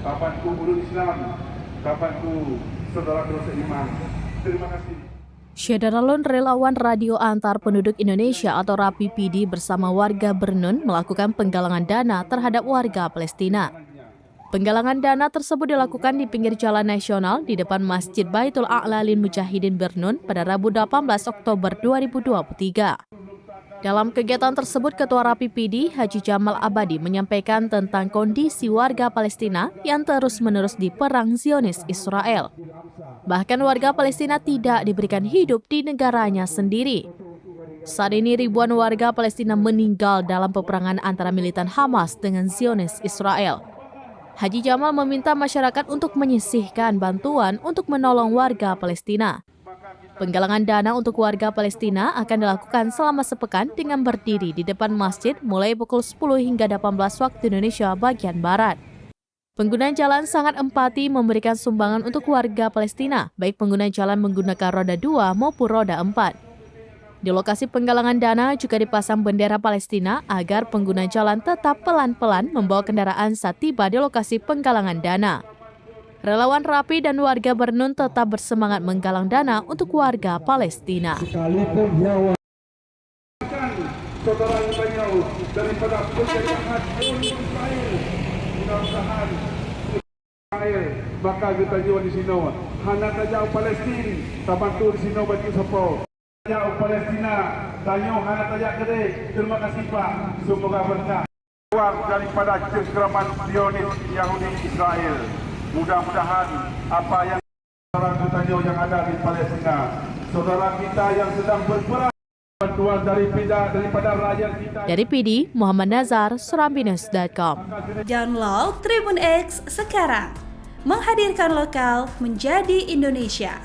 kapanku buruh Islam, kapanku saudara-saudara seiman. Terima kasih. Syederalun Relawan Radio Antar Penduduk Indonesia atau RAPI-PD bersama warga Bernun melakukan penggalangan dana terhadap warga Palestina. Penggalangan dana tersebut dilakukan di pinggir jalan nasional di depan Masjid Baitul A'la lil Mujahidin Bernun pada Rabu 18 Oktober 2023. Dalam kegiatan tersebut, Ketua RAPI-PD Haji Jamal Abadi menyampaikan tentang kondisi warga Palestina yang terus-menerus diperang Zionis Israel. Bahkan warga Palestina tidak diberikan hidup di negaranya sendiri. Saat ini ribuan warga Palestina meninggal dalam peperangan antara militan Hamas dengan Zionis Israel. Haji Jamal meminta masyarakat untuk menyisihkan bantuan untuk menolong warga Palestina. Penggalangan dana untuk warga Palestina akan dilakukan selama sepekan dengan berdiri di depan masjid mulai pukul 10 hingga 18 waktu Indonesia bagian Barat. Pengguna jalan sangat empati memberikan sumbangan untuk warga Palestina, baik pengguna jalan menggunakan roda 2 maupun roda 4. Di lokasi penggalangan dana juga dipasang bendera Palestina agar pengguna jalan tetap pelan-pelan membawa kendaraan saat tiba di lokasi penggalangan dana. Relawan RAPI dan warga Bernun tetap bersemangat menggalang dana untuk warga Palestina. Saudara beliau daripada penjajahan Israel, mudah-mudahan Israel bakal kita jiwa di sini. Hanya saja Palestina, tabantu di sini bagi siapa. Jauh Palestina, tanya hanya saja kere. Terima kasih Pak, semoga berkah. Keluar daripada cengkeraman Zionis Yahudi Israel. Mudah-mudahan apa yang saudara kita yang ada di Palestina, saudara kita yang sedang berperang. Bantuan daripada rakyat kita. Dari PD, Muhammad Nazar, Serambinus.com. Download Tribun X sekarang. Menghadirkan lokal menjadi Indonesia.